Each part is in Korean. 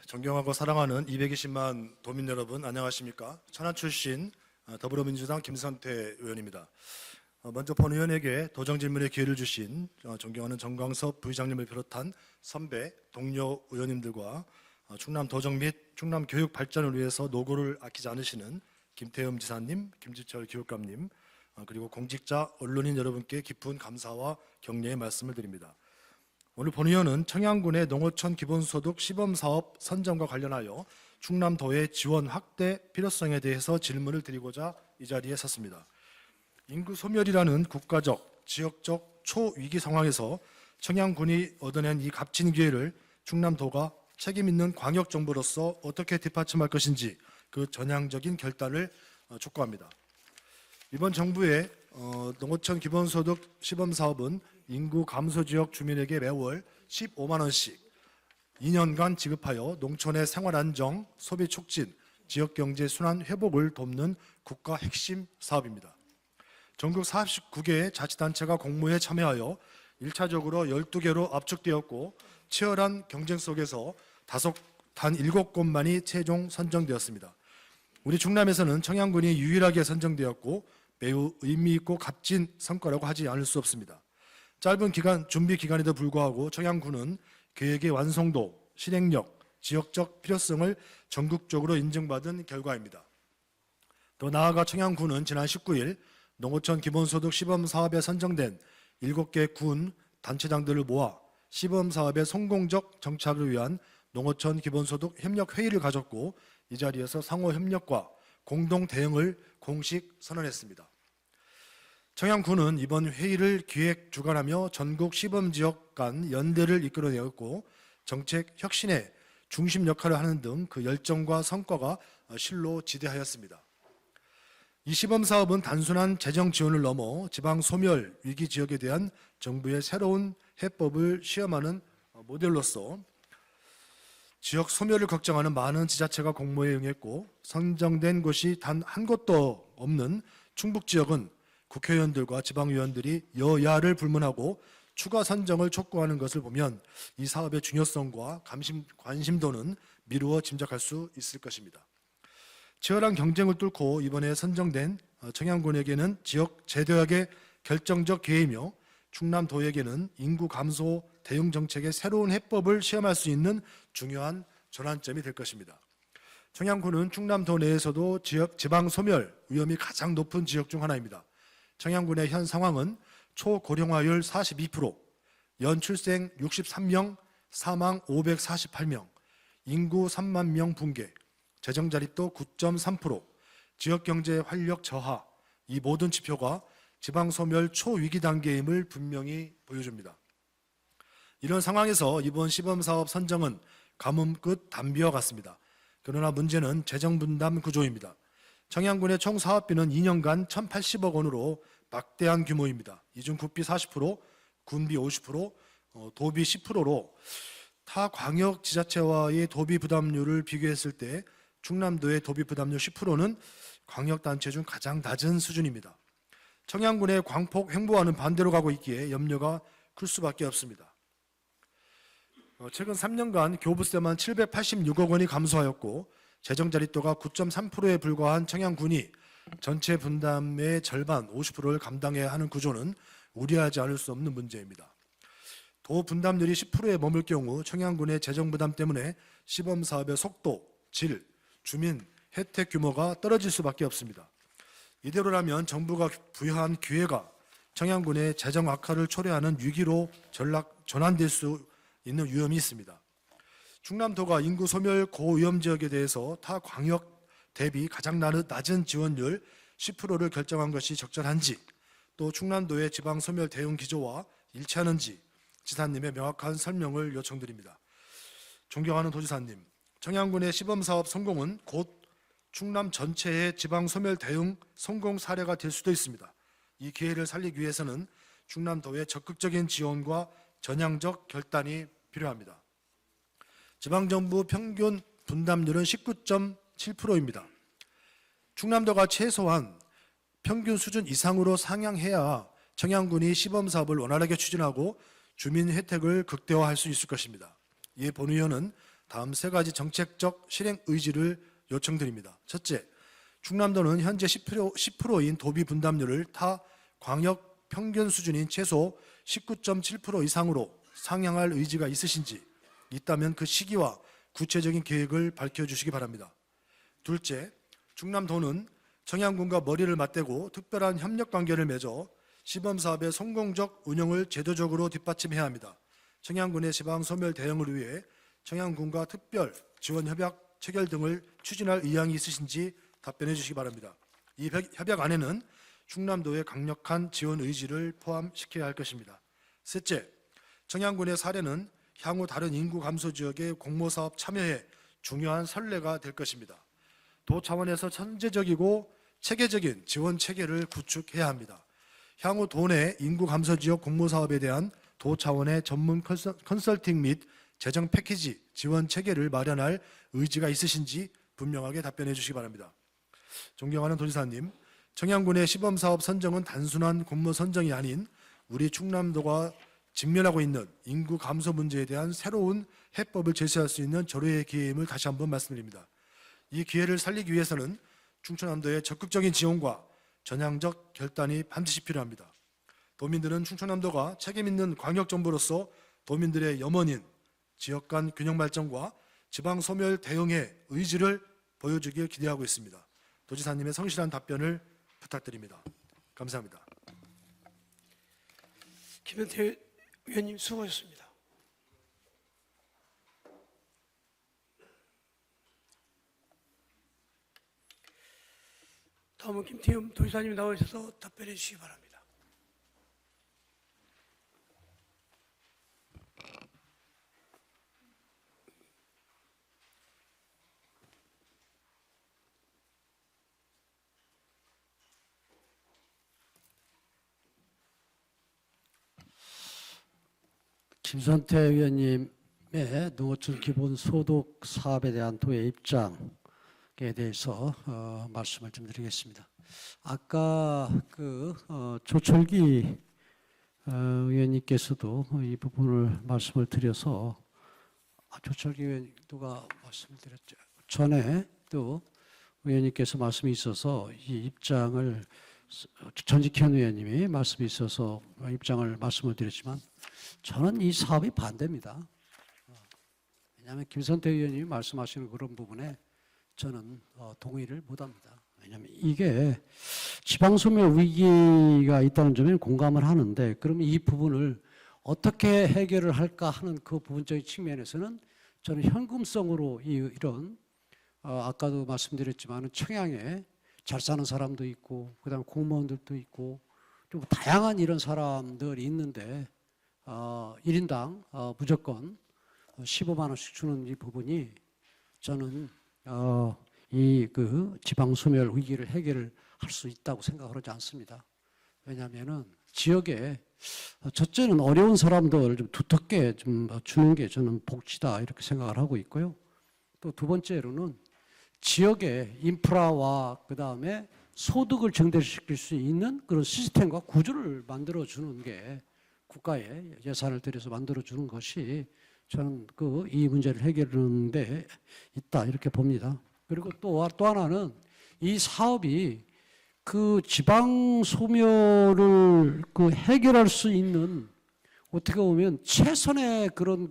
존경하고 사랑하는 220만 도민 여러분, 안녕하십니까? 천안 출신 더불어민주당 김선태 의원입니다. 먼저 본 의원에게 도정 질문의 기회를 주신 존경하는 정광섭 부의장님을 비롯한 선배, 동료 의원님들과 충남 도정 및 충남 교육 발전을 위해서 노고를 아끼지 않으시는 김태흠 지사님, 김지철 교육감님, 그리고 공직자, 언론인 여러분께 깊은 감사와 격려의 말씀을 드립니다. 오늘 본 의원은 청양군의 농어촌 기본소득 시범사업 선정과 관련하여 충남도의 지원 확대 필요성에 대해서 질문을 드리고자 이 자리에 섰습니다. 인구 소멸이라는 국가적, 지역적 초위기 상황에서 청양군이 얻어낸 이 값진 기회를 충남도가 책임있는 광역정부로서 어떻게 뒷받침할 것인지 그 전향적인 결단을 촉구합니다. 이번 정부의 농어촌 기본소득 시범사업은 인구 감소 지역 주민에게 매월 15만 원씩 2년간 지급하여 농촌의 생활 안정, 소비 촉진, 지역 경제 순환 회복을 돕는 국가 핵심 사업입니다. 전국 49개 자치단체가 공모에 참여하여 1차적으로 12개로 압축되었고 치열한 경쟁 속에서 단 7곳만이 최종 선정되었습니다. 우리 충남에서는 청양군이 유일하게 선정되었고 매우 의미있고 값진 성과라고 하지 않을 수 없습니다. 짧은 기간, 준비 기간에도 불구하고 청양군은 계획의 완성도, 실행력, 지역적 필요성을 전국적으로 인정받은 결과입니다. 더 나아가 청양군은 지난 19일 농어촌 기본소득 시범사업에 선정된 7개 군 단체장들을 모아 시범사업의 성공적 정착을 위한 농어촌 기본소득 협력회의를 가졌고 이 자리에서 상호 협력과 공동 대응을 공식 선언했습니다. 청양군은 이번 회의를 기획 주관하며 전국 시범지역 간 연대를 이끌어내었고 정책 혁신의 중심 역할을 하는 등 그 열정과 성과가 실로 지대하였습니다. 이 시범사업은 단순한 재정 지원을 넘어 지방 소멸 위기 지역에 대한 정부의 새로운 해법을 시험하는 모델로서 지역 소멸을 걱정하는 많은 지자체가 공모에 응했고 선정된 곳이 단 한 곳도 없는 충북 지역은 국회의원들과 지방의원들이 여야를 불문하고 추가 선정을 촉구하는 것을 보면 이 사업의 중요성과 관심도는 미루어 짐작할 수 있을 것입니다. 치열한 경쟁을 뚫고 이번에 선정된 청양군에게는 지역 재도약의 결정적 기회이며 충남도에게는 인구 감소 대응 정책의 새로운 해법을 시험할 수 있는 중요한 전환점이 될 것입니다. 청양군은 충남도 내에서도 지방 소멸 위험이 가장 높은 지역 중 하나입니다. 청양군의 현 상황은 초고령화율 42%, 연출생 63명, 사망 548명, 인구 3만 명 붕괴, 재정자립도 9.3%, 지역경제 활력 저하, 이 모든 지표가 지방소멸 초위기 단계임을 분명히 보여줍니다. 이런 상황에서 이번 시범사업 선정은 가뭄 끝 단비와 같습니다. 그러나 문제는 재정분담 구조입니다. 청양군의 총 사업비는 2년간 1,080억 원으로 막대한 규모입니다. 이 중 국비 40%, 군비 50%, 도비 10%로 타 광역 지자체와의 도비 부담률을 비교했을 때 충남도의 도비 부담률 10%는 광역단체 중 가장 낮은 수준입니다. 청양군의 광폭 횡보와는 반대로 가고 있기에 염려가 클 수밖에 없습니다. 최근 3년간 교부세만 786억 원이 감소하였고 재정자립도가 9.3%에 불과한 청양군이 전체 분담의 절반 50%를 감당해야 하는 구조는 우려하지 않을 수 없는 문제입니다. 도 분담률이 10%에 머물 경우 청양군의 재정부담 때문에 시범사업의 속도, 질, 주민, 혜택 규모가 떨어질 수밖에 없습니다. 이대로라면 정부가 부여한 기회가 청양군의 재정 악화를 초래하는 위기로 전환될 수 있는 위험이 있습니다. 충남도가 인구 소멸 고위험 지역에 대해서 타 광역 대비 가장 낮은 지원율 10%를 결정한 것이 적절한지, 또 충남도의 지방 소멸 대응 기조와 일치하는지 지사님의 명확한 설명을 요청드립니다. 존경하는 도지사님, 청양군의 시범사업 성공은 곧 충남 전체의 지방 소멸 대응 성공 사례가 될 수도 있습니다. 이 기회를 살리기 위해서는 충남도의 적극적인 지원과 전향적 결단이 필요합니다. 지방정부 평균 분담률은 19.7%입니다. 충남도가 최소한 평균 수준 이상으로 상향해야 청양군이 시범사업을 원활하게 추진하고 주민 혜택을 극대화할 수 있을 것입니다. 이에 본 의원은 다음 세 가지 정책적 실행 의지를 요청드립니다. 첫째, 충남도는 현재 10%인 도비 분담률을 타 광역 평균 수준인 최소 19.7% 이상으로 상향할 의지가 있으신지, 있다면 그 시기와 구체적인 계획을 밝혀주시기 바랍니다. 둘째, 충남도는 청양군과 머리를 맞대고 특별한 협력관계를 맺어 시범사업의 성공적 운영을 제도적으로 뒷받침해야 합니다. 청양군의 지방소멸 대응을 위해 청양군과 특별 지원 협약 체결 등을 추진할 의향이 있으신지 답변해 주시기 바랍니다. 이 협약안에는 충남도의 강력한 지원 의지를 포함시켜야 할 것입니다. 셋째, 청양군의 사례는 향후 다른 인구 감소 지역의 공모사업 참여에 중요한 선례가 될 것입니다. 도 차원에서 선제적이고 체계적인 지원 체계를 구축해야 합니다. 향후 도내 인구 감소 지역 공모사업에 대한 도 차원의 전문 컨설팅 및 재정 패키지 지원 체계를 마련할 의지가 있으신지 분명하게 답변해 주시기 바랍니다. 존경하는 도지사님, 청양군의 시범사업 선정은 단순한 공모 선정이 아닌 우리 충남도가 직면하고 있는 인구 감소 문제에 대한 새로운 해법을 제시할 수 있는 절호의 기회임을 다시 한번 말씀드립니다. 이 기회를 살리기 위해서는 충청남도의 적극적인 지원과 전향적 결단이 반드시 필요합니다. 도민들은 충청남도가 책임있는 광역정부로서 도민들의 염원인 지역 간 균형 발전과 지방 소멸 대응의 의지를 보여주길 기대하고 있습니다. 도지사님의 성실한 답변을 부탁드립니다. 감사합니다. 김현태 의원님 수고하셨습니다. 다음은 김태흠 도지사님 나오셔서 답변해 주시기 바랍니다. 김선태 의원님의 농어촌 기본소득 사업에 대한 도의 입장에 대해서 말씀을 좀 드리겠습니다. 아까 조철기 의원님께서도 이 부분을 말씀을 드려서 조철기 의원 누가 말씀을 드렸죠? 전에 또 의원님께서 말씀이 있어서 이 입장을 전직현 의원님이 말씀이 있어서 입장을 말씀을 드렸지만 저는 이 사업이 반대입니다. 왜냐하면 김선태 의원님이 말씀하시는 그런 부분에 저는 동의를 못합니다. 왜냐하면 이게 지방소멸 위기가 있다는 점에 공감을 하는데 그러면 이 부분을 어떻게 해결을 할까 하는 그 부분적인 측면에서는 저는 현금성으로 이런 아까도 말씀드렸지만 청양에 잘 사는 사람도 있고 그다음에 공무원들도 있고 좀 다양한 이런 사람들이 있는데 1인당 무조건 15만 원씩 주는 이 부분이 저는 이 지방 소멸 위기를 해결을 할 수 있다고 생각을 하지 않습니다. 왜냐하면은 지역에 첫째는 어려운 사람들 좀 두텁게 좀 주는 게 저는 복지다 이렇게 생각을 하고 있고요. 또 두 번째로는 지역의 인프라와 그 다음에 소득을 증대시킬 수 있는 그런 시스템과 구조를 만들어 주는 게 국가의 예산을 들여서 만들어 주는 것이 저는 이 문제를 해결하는 데 있다 이렇게 봅니다. 그리고 또 하나는 이 사업이 그 지방 소멸을 해결할 수 있는 어떻게 보면 최선의 그런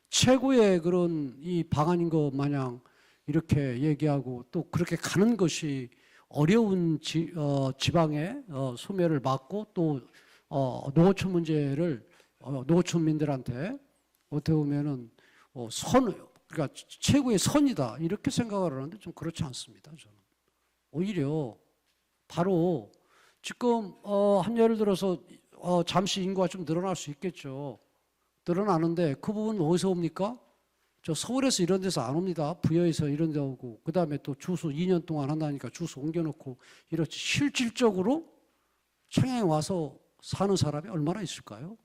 최고의 그런 이 방안인 것 마냥 이렇게 얘기하고 또 그렇게 가는 것이 어려운 지방의 소멸을 막고 또 농어촌 문제를 농어촌민들한테 어떻게 보면은 그러니까 최고의 선이다 이렇게 생각을 하는데 좀 그렇지 않습니다. 저는 오히려 바로 지금 한 예를 들어서 잠시 인구가 좀 늘어날 수 있겠죠. 늘어나는데 그 부분은 어디서 옵니까? 저 서울에서 이런 데서 안 옵니다. 부여에서 이런 데 오고 그 다음에 또 주소 2년 동안 한다니까 주소 옮겨놓고 이렇게 실질적으로 청양에 와서 사는 사람이 얼마나 있을까요?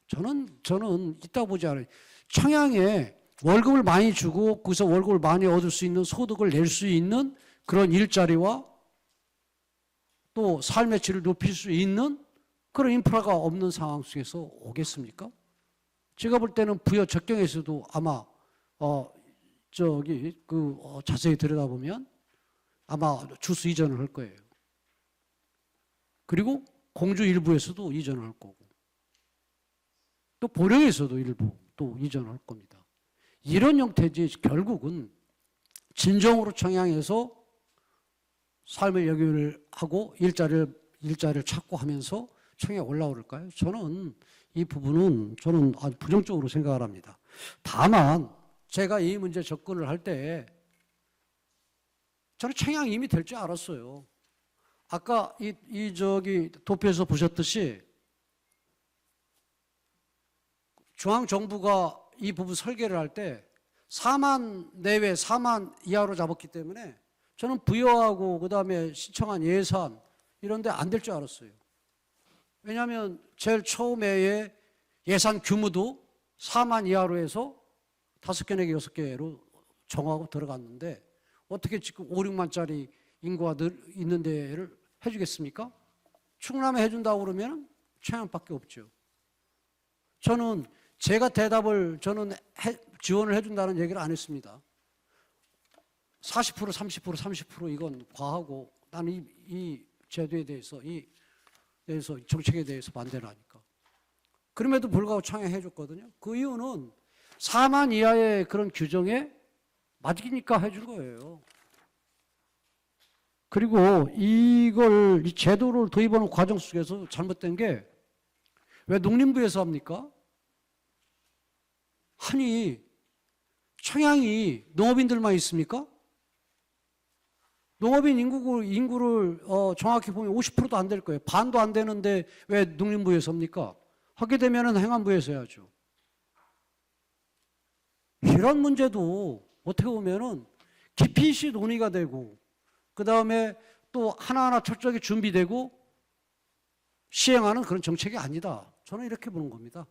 저는 있다고 보지 않아요. 청양에 월급을 많이 주고 거기서 월급을 많이 얻을 수 있는 소득을 낼 수 있는 그런 일자리와 또 삶의 질을 높일 수 있는 그런 인프라가 없는 상황 속에서 오겠습니까? 제가 볼 때는 부여 적경에서도 아마 자세히 들여다보면 아마 주수 이전을 할 거예요. 그리고 공주 일부에서도 이전을 할 거고, 또 보령에서도 일부 또 이전을 할 겁니다. 이런 형태지 결국은 진정으로 청양에서 삶의 여유를 하고 일자리를 찾고 하면서 청양에 올라올까요? 저는 이 부분은 저는 아주 부정적으로 생각을 합니다. 다만 제가 이 문제 접근을 할 때 저는 청양이 이미 될 줄 알았어요. 아까 도표에서 보셨듯이 중앙정부가 이 부분 설계를 할 때 4만 내외 4만 이하로 잡았기 때문에 저는 부여하고 그다음에 신청한 예산 이런 데 안 될 줄 알았어요. 왜냐하면 제일 처음에 예산 규모도 4만 이하로 해서 5개, 4개, 6개로 정하고 들어갔는데 어떻게 지금 5, 6만짜리 인구가 있는 데를 해주겠습니까? 충남에 해준다고 그러면 청양밖에 없죠. 저는 제가 지원을 해준다는 얘기를 안 했습니다. 40%, 30% 이건 과하고 나는 이 제도에 대해서 정책에 대해서 반대를 하니까. 그럼에도 불구하고 청양해 줬거든요. 그 이유는 4만 이하의 그런 규정에 맞으니까 해준 거예요. 그리고 이 제도를 도입하는 과정 속에서 잘못된 게 왜 농림부에서 합니까? 아니, 청양이 농업인들만 있습니까? 농업인 인구를 정확히 보면 50%도 안 될 거예요. 반도 안 되는데 왜 농림부에서 합니까? 하게 되면 행안부에서 해야죠. 이런 문제도 어떻게 보면은 깊이 있이 논의가 되고, 그 다음에 또 하나하나 철저하게 준비되고 시행하는 그런 정책이 아니다. 저는 이렇게 보는 겁니다.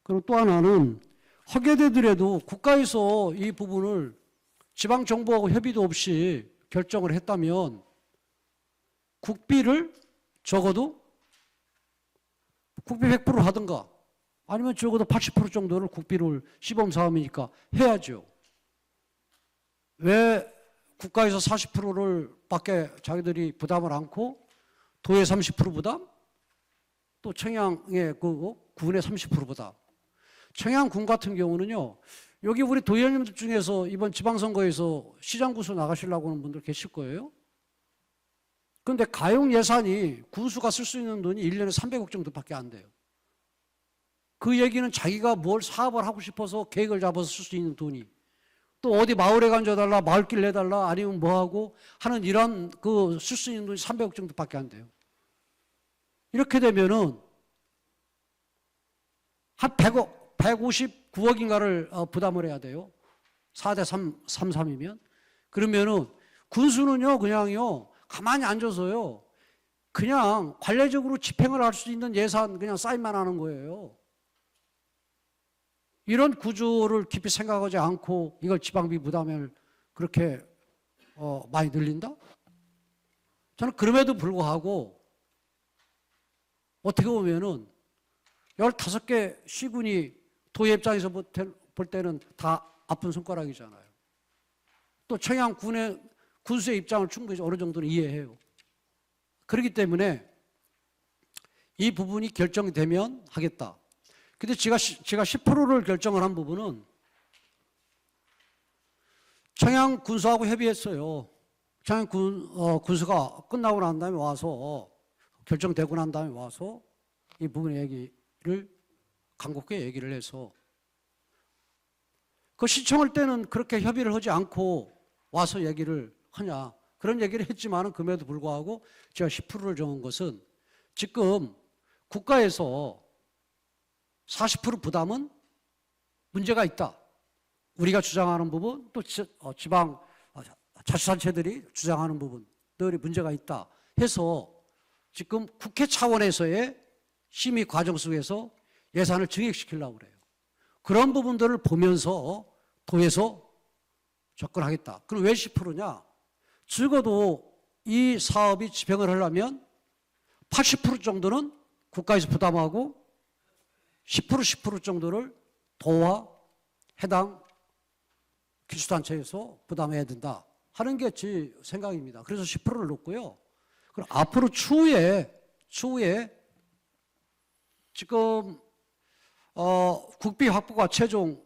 그리고 또 하나는 하게 되더라도 국가에서 이 부분을 지방정부하고 협의도 없이 결정을 했다면 국비를 적어도 국비 100% 하든가 아니면 적어도 80% 정도를 국비를 시범사업이니까 해야죠. 왜 국가에서 40%를 밖에 자기들이 부담을 않고 도의 30% 부담, 또 청양의 군의 30% 부담. 청양군 같은 경우는요, 여기 우리 도의원님들 중에서 이번 지방선거에서 시장구수 나가시려고 하는 분들 계실 거예요. 그런데 가용 예산이 군수가 쓸 수 있는 돈이 1년에 300억 정도밖에 안 돼요. 그 얘기는 자기가 뭘 사업을 하고 싶어서 계획을 잡아서 쓸 수 있는 돈이, 또 어디 마을에 간져달라, 마을길 내달라, 아니면 뭐하고 하는 이런 쓸 수 있는 돈이 300억 정도밖에 안 돼요. 이렇게 되면은 한 100억, 159억인가를 부담을 해야 돼요. 4대 33이면. 그러면은 군수는요, 그냥요, 가만히 앉아서요, 그냥 관례적으로 집행을 할 수 있는 예산 그냥 사인만 하는 거예요. 이런 구조를 깊이 생각하지 않고 이걸 지방비 부담을 그렇게 많이 늘린다? 저는 그럼에도 불구하고 어떻게 보면은 15개 시군이 도의 입장에서 볼 때는 다 아픈 손가락이잖아요. 또 청양군의 군수의 입장을 충분히 어느 정도는 이해해요. 그렇기 때문에 이 부분이 결정되면 하겠다. 근데 제가 10%를 결정을 한 부분은 청양 군수하고 협의했어요. 청양 군수가 끝나고 난 다음에 와서 결정되고 난 다음에 와서 이 부분의 얘기를 간곡하게 얘기를 해서 그 시청할 때는 그렇게 협의를 하지 않고 와서 얘기를 하냐 그런 얘기를 했지만은 그럼에도 불구하고 제가 10%를 정한 것은 지금 국가에서 40% 부담은 문제가 있다. 우리가 주장하는 부분 또 지방 자치단체들이 주장하는 부분들이 문제가 있다 해서 지금 국회 차원에서의 심의 과정 속에서 예산을 증액시키려고 그래요. 그런 부분들을 보면서 도에서 접근하겠다. 그럼 왜 10%냐? 적어도 이 사업이 집행을 하려면 80% 정도는 국가에서 부담하고 10% 정도를 도와 해당 기초단체에서 부담해야 된다 하는 게 제 생각입니다. 그래서 10%를 놓고요. 그럼 앞으로 추후에 지금 국비 확보가 최종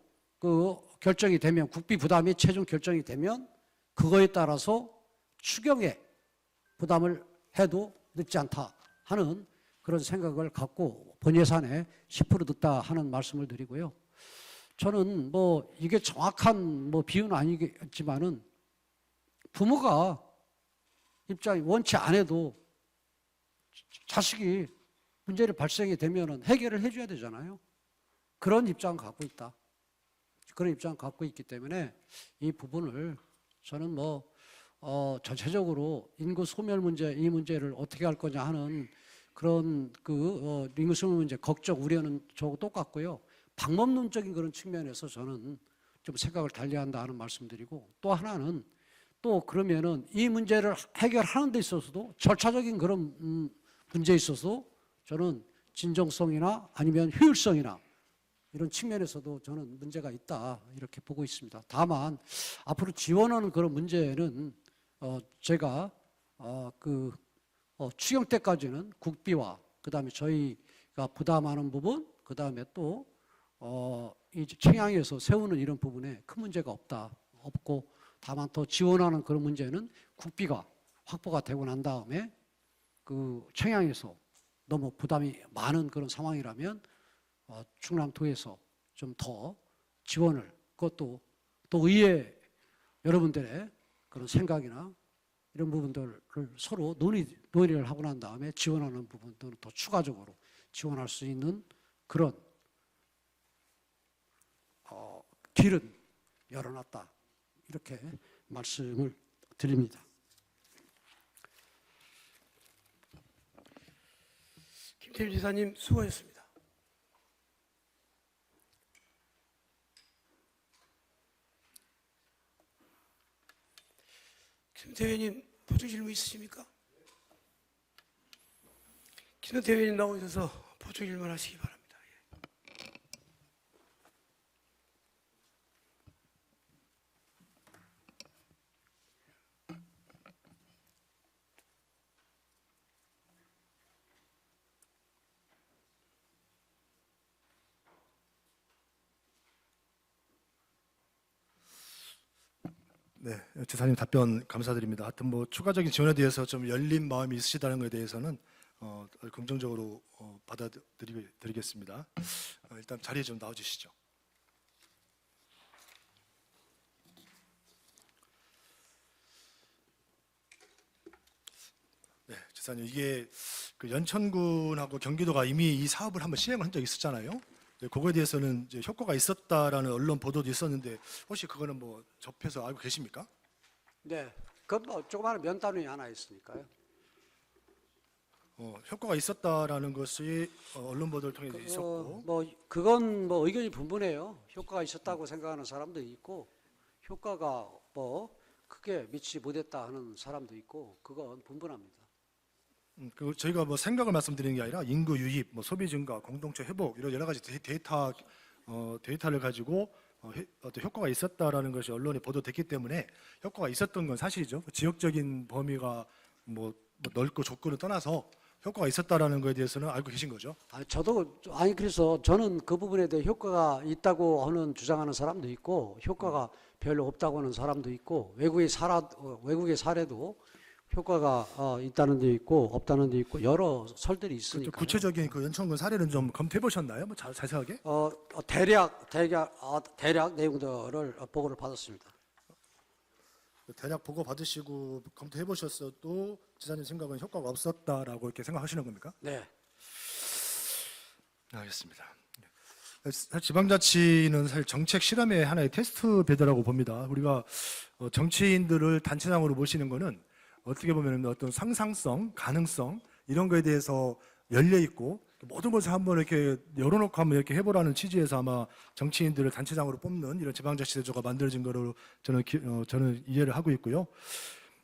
결정이 되면, 국비 부담이 최종 결정이 되면 그거에 따라서 추경에 부담을 해도 늦지 않다 하는 그런 생각을 갖고 본 예산에 10% 넣다 하는 말씀을 드리고요. 저는 뭐 이게 정확한 비유는 아니겠지만은 부모가 입장이 원치 않아도 자식이 문제를 발생이 되면은 해결을 해줘야 되잖아요. 그런 입장 갖고 있다. 그런 입장 갖고 있기 때문에 이 부분을 저는 전체적으로 인구 소멸 문제, 이 문제를 어떻게 할 거냐 하는 그런 인구 소멸 문제 걱정, 우려는 저하고 똑같고요. 방법론적인 그런 측면에서 저는 좀 생각을 달리한다 하는 말씀드리고, 또 하나는 또 그러면은 이 문제를 해결하는 데 있어서도 절차적인 그런 문제에 있어서 저는 진정성이나 아니면 효율성이나 이런 측면에서도 저는 문제가 있다 이렇게 보고 있습니다. 다만 앞으로 지원하는 그런 문제는 제가 추경 때까지는 국비와 그다음에 저희가 부담하는 부분, 그다음에 또 이 청양에서 세우는 이런 부분에 큰 문제가 없고, 다만 더 지원하는 그런 문제는 국비가 확보가 되고 난 다음에 청양에서 너무 부담이 많은 그런 상황이라면 충남도에서 좀 더 지원을, 그것도 또 의회 여러분들의 그런 생각이나 이런 부분들을 서로 논의를 하고 난 다음에 지원하는 부분들은 더 추가적으로 지원할 수 있는 그런 길은 열어놨다 이렇게 말씀을 드립니다. 김태일 지사님 수고하셨습니다. 김태 의원님 보충 질문 있으십니까? 김태 의원님 나오셔서 보충 질문하시기 바랍니다. 네, 지사님 답변 감사드립니다. 하여튼 추가적인 지원에 대해서 좀 열린 마음이 있으시다는 것에 대해서는 긍정적으로 받아들이겠습니다. 일단 자리에 좀 나와주시죠. 네, 지사님, 이게 연천군하고 경기도가 이미 이 사업을 한번 시행을 한 적이 있었잖아요. 그거에 대해서는 이제 효과가 있었다라는 언론 보도도 있었는데 혹시 그거는 접해서 알고 계십니까? 네, 그건 조그마한 면단위 하나 있으니까요. 효과가 있었다라는 것이 언론 보도를 통해 있었고, 그건 의견이 분분해요. 효과가 있었다고 생각하는 사람도 있고, 효과가 크게 미치지 못했다 하는 사람도 있고, 그건 분분합니다. 그리고 저희가 생각을 말씀드리는 게 아니라 인구 유입, 소비 증가, 공동체 회복 이런 여러 가지 데이터를 가지고 어떤 효과가 있었다라는 것이 언론에 보도됐기 때문에 효과가 있었던 건 사실이죠. 지역적인 범위가 넓고 좁고를 떠나서 효과가 있었다라는 것에 대해서는 알고 계신 거죠? 그래서 저는 그 부분에 대해 효과가 있다고 주장하는 사람도 있고, 효과가 별로 없다고 하는 사람도 있고, 외국의 사례도 효과가 있다는 데 있고 없다는 데 있고 여러 설들이 있으니까. 구체적인 연천군 사례는 좀 검토해 보셨나요? 자세하게? 대략 내용들을 보고를 받았습니다. 대략 보고 받으시고 검토해 보셨어도 지사님 생각은 효과가 없었다라고 이렇게 생각하시는 겁니까? 네. 알겠습니다. 사실 지방자치는 사실 정책 실험의 하나의 테스트 베드라고 봅니다. 우리가 정치인들을 단체장으로 모시는 거는 어떻게 보면 어떤 상상성, 가능성 이런 거에 대해서 열려 있고 모든 것을 한번 이렇게 열어놓고 한번 이렇게 해보라는 취지에서 아마 정치인들을 단체장으로 뽑는 이런 지방자치제도가 만들어진 거로 저는 이해를 하고 있고요.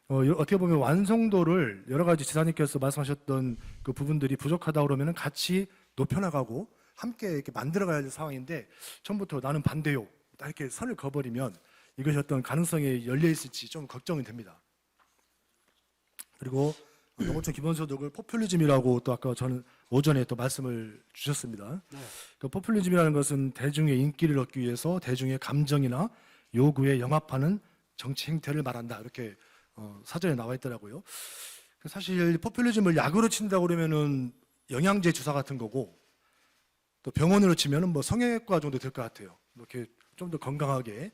어떻게 보면 완성도를 여러 가지 지사님께서 말씀하셨던 그 부분들이 부족하다 그러면은 같이 높여나가고 함께 이렇게 만들어가야 할 상황인데 처음부터 나는 반대요. 딱 이렇게 선을 그어버리면 이것이 어떤 가능성이 열려 있을지 좀 걱정이 됩니다. 그리고 농어촌 기본소득을 포퓰리즘이라고 또 아까 저는 오전에 또 말씀을 주셨습니다. 네. 그 포퓰리즘이라는 것은 대중의 인기를 얻기 위해서 대중의 감정이나 요구에 영합하는 정치 행태를 말한다. 이렇게 사전에 나와 있더라고요. 사실 포퓰리즘을 약으로 친다고 그러면은 영양제 주사 같은 거고 또 병원으로 치면은 뭐 성형외과 정도 될 것 같아요. 뭐 이렇게 좀 더 건강하게.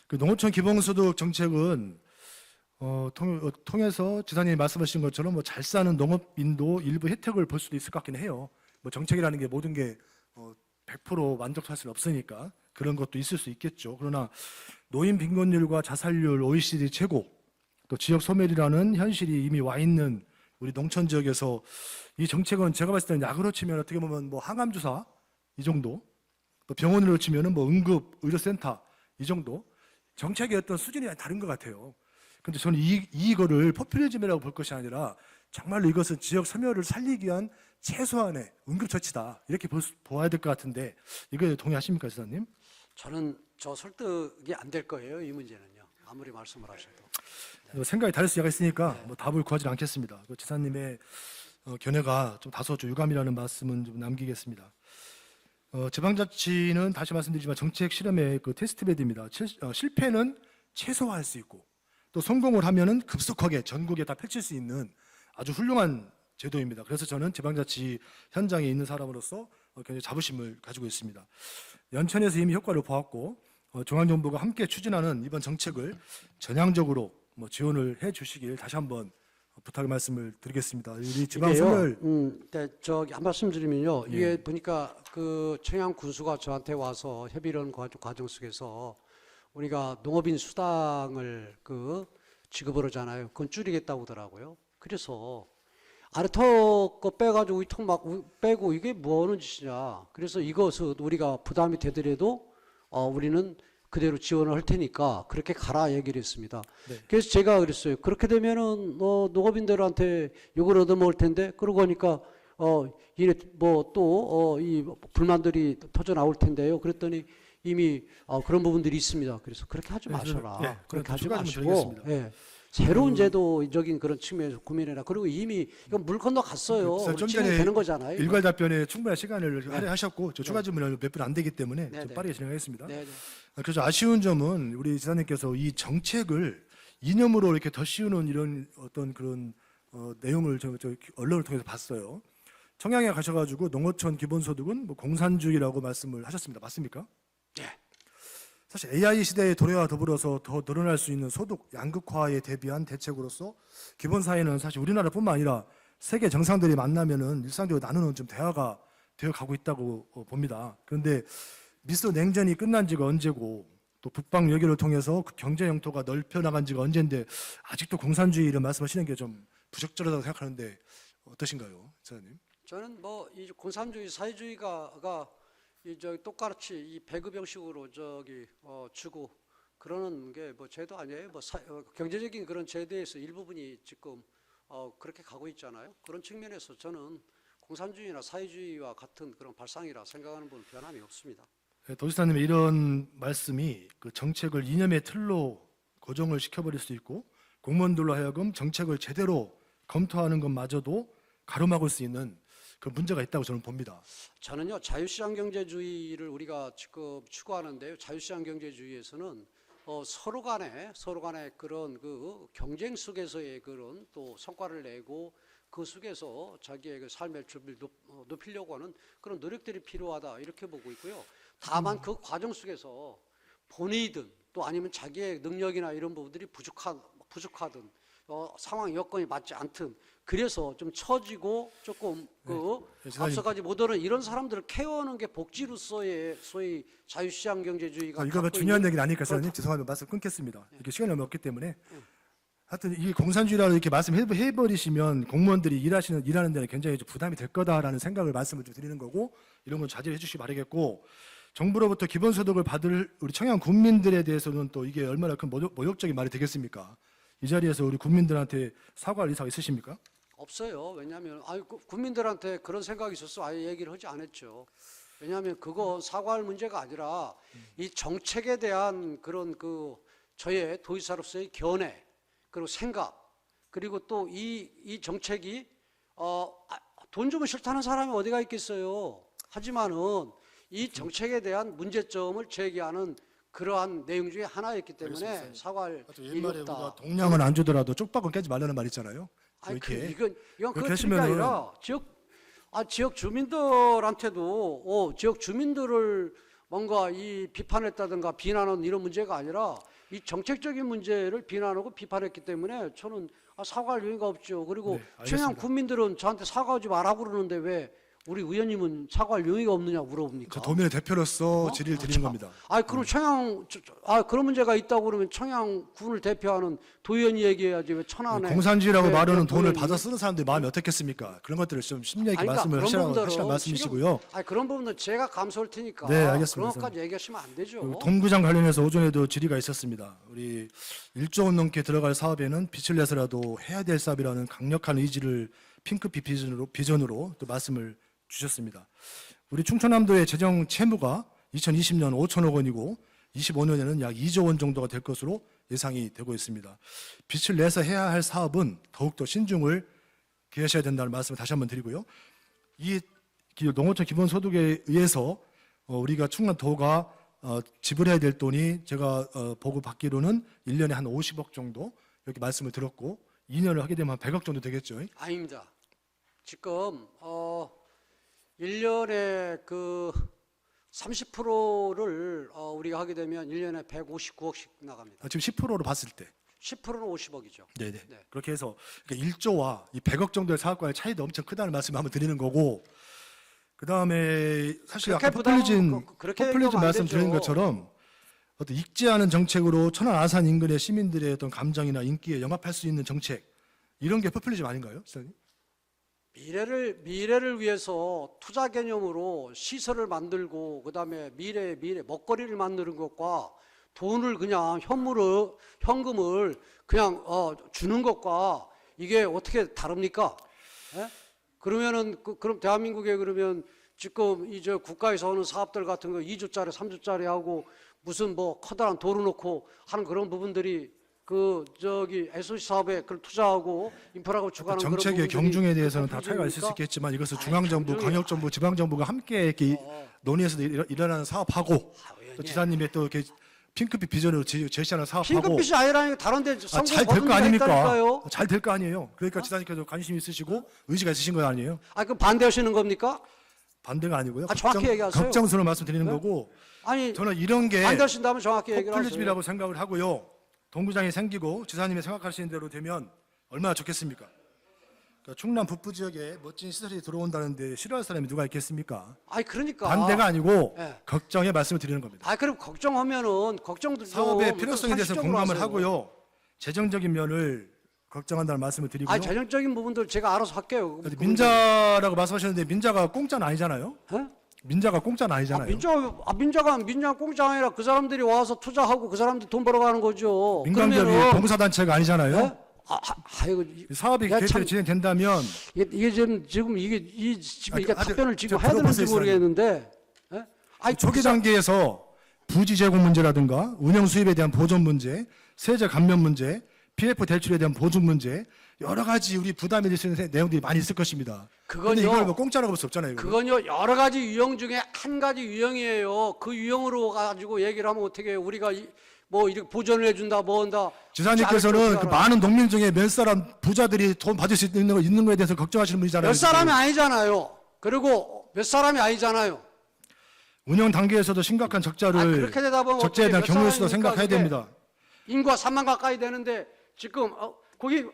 그 농어촌 기본소득 정책은 통해서 지사님이 말씀하신 것처럼 뭐 잘 사는 농업인도 일부 혜택을 볼 수도 있을 것 같긴 해요. 뭐 정책이라는 게 모든 게 100% 만족할 수는 없으니까 그런 것도 있을 수 있겠죠. 그러나 노인 빈곤율과 자살률 OECD 최고, 또 지역 소멸이라는 현실이 이미 와 있는 우리 농촌 지역에서 이 정책은 제가 봤을 때는 약으로 치면 어떻게 보면 뭐 항암 주사 이 정도, 또 병원으로 치면은 뭐 응급 의료센터 이 정도 정책의 어떤 수준이 다른 것 같아요. 근데 저는 이거를 포퓰리즘이라고 볼 것이 아니라 정말로 이것은 지역 소멸을 살리기 위한 최소한의 응급처치다. 이렇게 보아야 될 것 같은데 이거에 동의하십니까, 지사님? 저는 저 설득이 안 될 거예요. 이 문제는요. 아무리 말씀을 하셔도. 생각이 다를 수가 있으니까 뭐 답을 구하지 않겠습니다. 그 지사님의 견해가 좀 다소 좀 유감이라는 말씀은 좀 남기겠습니다. 지방자치는 다시 말씀드리지만 정책 실험의 그 테스트베드입니다. 실패는 최소화할 수 있고 또 성공을 하면은 급속하게 전국에 다 펼칠 수 있는 아주 훌륭한 제도입니다. 그래서 저는 지방자치 현장에 있는 사람으로서 굉장히 자부심을 가지고 있습니다. 연천에서 이미 효과를 보았고 중앙정부가 함께 추진하는 이번 정책을 전향적으로 뭐 지원을 해주시길 다시 한번 부탁의 말씀을 드리겠습니다. 우리 지방선을 네, 저기 한 말씀 드리면요. 이게 보니까 그 청양 군수가 저한테 와서 협의를 과정 속에서 우리가 농업인 수당을 그 지급을 하잖아요. 그건 줄이겠다고 하더라고요. 그래서 아래턱 거 빼가지고 위턱 막 빼고 이게 뭐 하는 짓이냐. 그래서 이것은 우리가 부담이 되더라도 우리는 그대로 지원을 할 테니까 그렇게 가라 얘기를 했습니다. 네. 그래서 제가 그랬어요. 그렇게 되면은 농업인들한테 욕을 얻어먹을 텐데 그러고 하니까 이래 뭐 또 이 불만들이 터져 나올 텐데요. 그랬더니 이미 그런 부분들이 있습니다. 그래서 그렇게 하지 마셔라. 네, 그렇게 하지 추가 좀 마시고 드리겠습니다. 예. 새로운 제도적인 그런 측면에서 고민해라. 그리고 이미 이건 물 건너 갔어요. 그래서 좀 진행이 전에 되는 거잖아요. 일괄 답변에 충분한 시간을 할애하셨고 저 추가 질문을 몇 분 안 되기 때문에 네, 좀 네. 빠르게 진행하겠습니다. 네, 네. 그래서 아쉬운 점은 우리 지사님께서 이 정책을 이념으로 이렇게 더 씌우는 이런 어떤 그런 내용을 저 언론을 통해서 봤어요. 청양에 가셔가지고 농어촌 기본소득은 뭐 공산주의라고 말씀을 하셨습니다. 맞습니까? 네. 사실 AI 시대의 도래와 더불어서 더 늘어날 수 있는 소득 양극화에 대비한 대책으로서 기본사회는 사실 우리나라뿐만 아니라 세계 정상들이 만나면은 일상적으로 나누는 좀 대화가 되어 가고 있다고 봅니다. 그런데 미소 냉전이 끝난 지가 언제고 또 북방 외교를 통해서 그 경제 영토가 넓혀 나간 지가 언젠데 아직도 공산주의를 말씀하시는 게 좀 부적절하다고 생각하는데 어떠신가요, 지사님? 저는 뭐 이 공산주의 사회주의가 똑같이 이 배급 형식으로 주고 그러는 게 뭐 제도 아니에요. 뭐 경제적인 그런 제도에서 일부분이 지금 그렇게 가고 있잖아요. 그런 측면에서 저는 공산주의나 사회주의와 같은 그런 발상이라 생각하는 분은 변함이 없습니다. 도지사님의 이런 말씀이 그 정책을 이념의 틀로 고정을 시켜버릴 수 있고 공무원들로 하여금 정책을 제대로 검토하는 것마저도 가로막을 수 있는 그 문제가 있다고 저는 봅니다. 저는요 자유시장 경제주의를 우리가 지금 추구하는데요. 자유시장 경제주의에서는 서로 간에 그런 그 경쟁 속에서의 그런 또 성과를 내고 그 속에서 자기의 그 삶의 질을 높이려고 하는 그런 노력들이 필요하다 이렇게 보고 있고요. 다만 그 과정 속에서 본의든 또 아니면 자기의 능력이나 이런 부분들이 부족하든 상황 여건이 맞지 않든 그래서 좀 처지고 조금 앞서가지 못하는 이런 사람들을 케어하는 게 복지로서의 소위 자유시장 경제주의가 이거 중요한 얘기는 아니니까 사장님 죄송합니다. 말씀 끊겠습니다. 이렇게 시간이 얼마 없기 때문에 하여튼 이 공산주의라고 이렇게 말씀해버리시면 공무원들이 일하는 데는 굉장히 좀 부담이 될 거다라는 생각을 말씀을 좀 드리는 거고 이런 건 자제해 주시기 바라겠고 정부로부터 기본소득을 받을 우리 청양 국민들에 대해서는 또 이게 얼마나 큰 모욕적인 말이 되겠습니까? 이 자리에서 우리 국민들한테 사과할 의사가 있으십니까? 없어요. 왜냐하면 국민들한테 그런 생각이 있어서 아예 얘기를 하지 않았죠. 왜냐하면 그거 사과할 문제가 아니라 이 정책에 대한 그런 저의 도지사로서의 견해 그리고 생각 그리고 또 이 정책이 돈 주면 싫다는 사람이 어디가 있겠어요. 하지만은 이 정책에 대한 문제점을 제기하는 그러한 내용 중에 하나였기 때문에 알겠습니다. 사과할 또 일이 옛말에 없다. 우리가 동량은 안 주더라도 쪽박은 깨지 말라는 말 있잖아요. 아니, 이렇게 이건 그렇게 그게 틀린 게 하시면은- 아니라 지역 주민들한테도 지역 주민들을 뭔가 이 비판했다든가 비난하는 이런 문제가 아니라 이 정책적인 문제를 비난하고 비판했기 때문에 저는 사과할 의미가 없죠. 그리고 네, 알겠습니다. 청양 국민들은 저한테 사과하지 말라고 그러는데 왜 우리 의원님은 사과할 의미가 없느냐 물어봅니까? 저 도민의 대표로서 질의를 드리는 참. 겁니다. 그럼 청양 그런 문제가 있다고 그러면 청양군을 대표하는 도의원이 얘기해야지 왜 천안에 공산주의라고 왜 말하는 돈을 도의원이- 받아 쓰는 사람들이 마음이 어떻겠습니까? 그런 것들을 좀 심리 있게 아니, 그러니까 말씀을 그런 하시라는 부분들은 말씀이시고요. 그런 부분은 제가 감수할 테니까 네, 알겠습니다. 그런 것까지 얘기하시면 안 되죠. 그리고 동구장 관련해서 오전에도 질의가 있었습니다. 우리 1조 원 넘게 들어갈 사업에는 빛을 내서라도 해야 될 사업이라는 강력한 의지를 핑크빛 비전으로 또 말씀을 주셨습니다. 우리 충청남도의 재정 채무가 2020년 5천억 원이고 25년에는 약 2조 원 정도가 될 것으로 예상이 되고 있습니다. 빛을 내서 해야 할 사업은 더욱더 신중을 기하셔야 된다는 말씀을 다시 한번 드리고요. 이 농어촌 기본소득에 의해서 우리가 충남도가 지불해야 될 돈이 제가 보고 받기로는 1년에 한 50억 정도 이렇게 말씀을 들었고 2년을 하게 되면 한 100억 정도 되겠죠. 아닙니다. 지금 1년에 30%를 우리가 하게 되면 1년에 159억씩 나갑니다. 지금 10%로 봤을 때. 10%는 50억이죠. 네네. 네. 그렇게 해서 1조와 이 100억 정도의 사업과의 차이도 엄청 크다는 말씀을 한번 드리는 거고, 그 다음에 사실 아까 그렇게 포퓰리즘 얘기하면 안 말씀 드린 되죠. 것처럼 어떤 익지않은 정책으로 천안 아산 인근의 시민들의 어떤 감정이나 인기에 영합할 수 있는 정책, 이런 게 포퓰리즘 아닌가요, 시장님? 미래를 위해서 투자 개념으로 시설을 만들고 그다음에 미래 먹거리를 만드는 것과 돈을 그냥 현금을 그냥 주는 것과 이게 어떻게 다릅니까? 예? 그러면은 그럼 대한민국에 그러면 지금 저 국가에서 하는 사업들 같은 거 2조짜리 3조짜리 하고 무슨 뭐 커다란 도로 놓고 하는 그런 부분들이 SOC 사업에 그걸 투자하고 인프라가 주관하는 정책의 그런 경중에 대해서는 다 포퓰리즘입니까? 차이가 있을 수 있겠지만 이것을 아이, 중앙정부, 경중이- 광역정부, 지방정부가 함께 이렇게 논의해서 일어나는 사업하고 또 지사님의 또 이렇게 핑크빛 비전으로 제시하는 사업하고 핑크빛이 아니라니까 다른데 잘 될 거 아닙니까? 있다니까요. 잘 될 거 아니에요. 그러니까 지사님께서 관심 있으시고 의지가 있으신 건 아니에요. 그럼 반대하시는 겁니까? 반대가 아니고요. 정확히 얘기하세요. 걱정스러운 말씀드리는 네? 거고 아니 저는 이런 게 반대하신다면 정확히 얘기를 하세요. 포퓰리즘이라고 생각을 하고요. 동구장이 생기고 지사님이 생각하시는 대로 되면 얼마나 좋겠습니까? 그러니까 충남 북부 지역에 멋진 시설이 들어온다는데 싫어할 사람이 누가 있겠습니까? 그러니까 반대가 아니고 예. 걱정의 말씀을 드리는 겁니다. 그럼 걱정하면은 걱정도 사업의 필요성에 대해서 상식적으로 공감을 하세요. 하고요. 재정적인 면을 걱정한다는 말씀을 드리고요. 재정적인 부분들 제가 알아서 할게요. 민자라고 말씀하셨는데 민자가 공짜는 아니잖아요. 예? 민자가 공짜는 아니잖아요. 민자가 공짜 아니라 그 사람들이 와서 투자하고 그 사람들 돈 벌어가는 거죠. 민간기업이 그러면은- 봉사단체가 아니잖아요. 예? 아이고 사업이 야, 계획대로 참- 진행된다면 이게 지금 이게 아주- 답변을 지금 저 해야 되는지 들어보세요, 모르겠는데. 예? 초기 단계에서 부지 제공 문제라든가 운영 수입에 대한 보전 문제, 세제 감면 문제, PF 대출에 대한 보증 문제 여러 가지 우리 부담이 될 수 있는 내용들이 많이 있을 것입니다. 그런데 이걸 뭐 공짜라고 볼 수 없잖아요. 이거. 그건요 여러 가지 유형 중에 한 가지 유형이에요. 그 유형으로 가지고 얘기를 하면 어떻게 해요? 우리가 뭐 이렇게 보전을 해준다 뭐 한다. 지사님께서는 그 많은 농민 중에 몇 사람 부자들이 돈 받을 수 있는 거에 대해서 걱정하시는 분이잖아요. 몇 사람이 지금. 아니잖아요. 그리고 몇 사람이 아니잖아요. 운영 단계에서도 심각한 적자를 그렇게 되다 보면 적자에 대한 어떻게 몇 경우일 수도 사람입니까, 생각해야 그게? 됩니다. 인구가 3만 가까이 되는데 지금 거기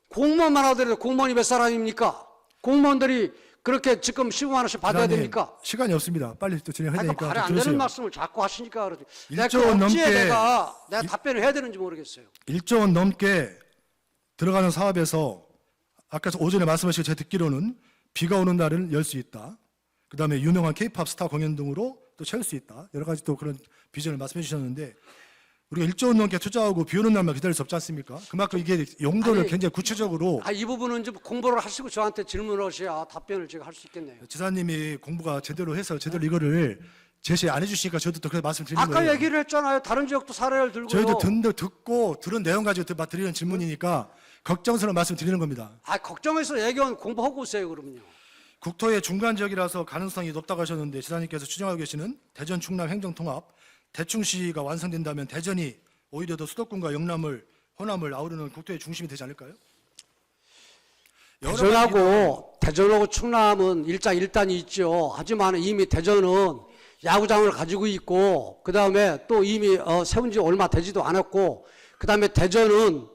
공무원만 하더라도 공무원이 몇 사람입니까? 공무원들이 그렇게 지금 15만 원씩 받아야 기자님, 됩니까? 시간이 없습니다. 빨리 또 진행해야 그러니까 말이 되니까 안 좀 되는 들으세요. 말씀을 자꾸 하시니까 그러지. 내가 1조 그 원 억지에 넘게 내가 답변을 해야 되는지 모르겠어요. 1조 원 넘게 들어가는 사업에서 아까 오전에 말씀하신 제가 듣기로는 비가 오는 날은 열 수 있다. 그다음에 유명한 K-팝 스타 공연 등으로 또 채울 수 있다. 여러 가지 또 그런 비전을 말씀해 주셨는데 우리가 1조 원 넘게 투자하고 비 오는 날만 기다릴 수 없지 않습니까? 그만큼 이게 용도를 아니, 굉장히 구체적으로 이 부분은 좀 공부를 하시고 저한테 질문을 하셔야 답변을 제가 할 수 있겠네요. 지사님이 공부가 제대로 해서 제대로 이거를 제시 안 해주시니까 저도 또 그래서 말씀드리는 아까 거예요. 얘기를 했잖아요. 다른 지역도 사례를 들고요. 저희도 듣고 들은 내용 가지고 드리는 질문이니까 걱정스러운 말씀 드리는 겁니다. 걱정해서 얘기하면 공부하고 오세요 그러면요. 국토의 중간 지역이라서 가능성이 높다고 하셨는데 지사님께서 추정하고 계시는 대전 충남 행정통합 대충시가 완성된다면 대전이 오히려 더 수도권과 영남을 호남을 아우르는 국토의 중심이 되지 않을까요? 대전하고 충남은 일장일단이 있죠. 하지만 이미 대전은 야구장을 가지고 있고 그 다음에 또 이미 세운 지 얼마 되지도 않았고 그 다음에 대전은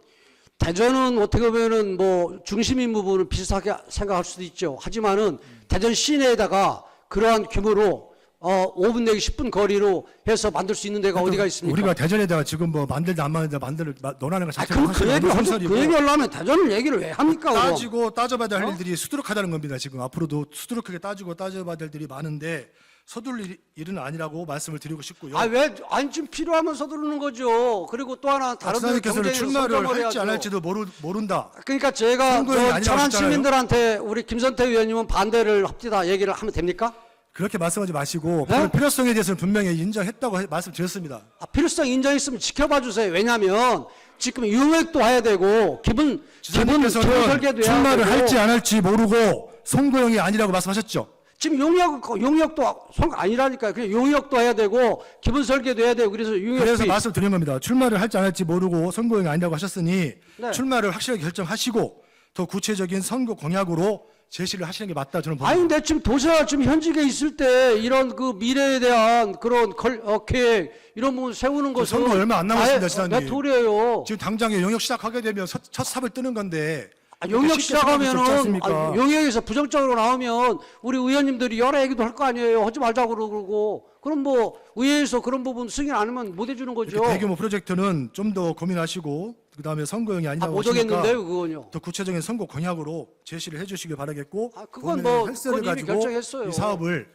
어떻게 보면은 뭐 중심인 부분은 비슷하게 생각할 수도 있죠. 하지만은 대전 시내에다가 그러한 규모로 5분 내지 10분 거리로 해서 만들 수 있는 데가 어디가 있습니까? 우리가 대전에다가 지금 뭐 만들다 안 만들다 논하는 것 자체가 그럼 그 얘기 하려면 대전을 얘기를 왜 합니까? 그럼? 따져봐야 될 일들이 수두룩하다는 겁니다. 지금 앞으로도 수두룩하게 따져봐야 될 일이 많은데 서둘릴 일은 아니라고 말씀을 드리고 싶고요. 지금 필요하면 서두르는 거죠. 그리고 또 하나 다른 데 지사님께서는 경쟁에서 출마를 선점을 할지 안 해야죠. 할지도 모른다. 그러니까 제가 선거용이 아니라고 천안 하셨잖아요. 시민들한테 우리 김선태 의원님은 반대를 합디다 얘기를 하면 됩니까? 그렇게 말씀하지 마시고 네? 그 필요성에 대해서는 분명히 인정했다고 말씀드렸습니다. 필요성 인정했으면 지켜봐 주세요. 왜냐하면 지금 용역도 해야 되고 기본 설계도 지사님께서는 해야 출마를 되고 할지 안 할지 모르고 선거용이 아니라고 말씀하셨죠. 지금 용역도 아니라니까요. 그냥 용역도 해야 되고 기본 설계도 해야 되고 그래서 그래서 말씀드린 겁니다. 출마를 할지 안 할지 모르고 선거용이 아니라고 하셨으니 네. 출마를 확실하게 결정하시고 더 구체적인 선거 공약으로 제시를 하시는 게 맞다 저는 봅니다. 근데 지금 도시가 지금 현직에 있을 때 이런 그 미래에 대한 그런 계획 이런 부분 세우는 것은 선거 얼마 안 남았습니다, 지사님. 내 토리예요. 지금 당장에 용역 시작하게 되면 첫 삽을 뜨는 건데 용역 쉽게 생각할 수 없지 시작하면은 않습니까? 용역에서 부정적으로 나오면 우리 의원님들이 여러 얘기도 할 거 아니에요. 하지 말자고 그러고 그럼 뭐 의회에서 그런 부분 승인 안 하면 못 해주는 거죠. 이렇게 대규모 프로젝트는 좀 더 고민하시고 그다음에 선거용이 아니라고 못 하시니까 하겠는데요, 그건요. 더 구체적인 선거 공약으로 제시를 해주시길 바라겠고 그건 본인의 뭐 헬스를 그건 이미 가지고 결정했어요. 이 사업을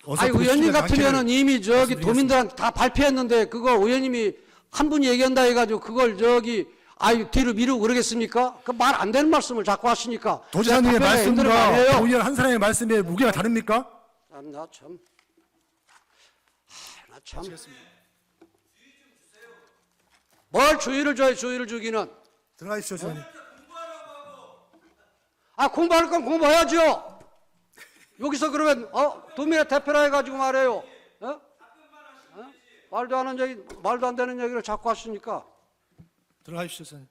의원님 같으면은 양해를 이미 말씀드리겠습니다. 도민들한테 다 발표했는데 그거 의원님이 한 분이 얘기한다 해가지고 그걸 뒤로 미루고 그러겠습니까? 그 말 안 되는 말씀을 자꾸 하시니까. 도지사님의 제가 답변에 힘들면 안 말씀과 해요. 도의원 한 사람의 말씀에 무게가 다릅니까? 나 참. 뭘 주의를 줘요, 주의를 주기는. 들어가십시오, 지사님. 공부할 건 공부해야죠. 여기서 그러면, 도민의 대표라 해가지고 말해요. 말도 안 되는 얘기를 자꾸 하시니까. 들어가십시오, 지사님.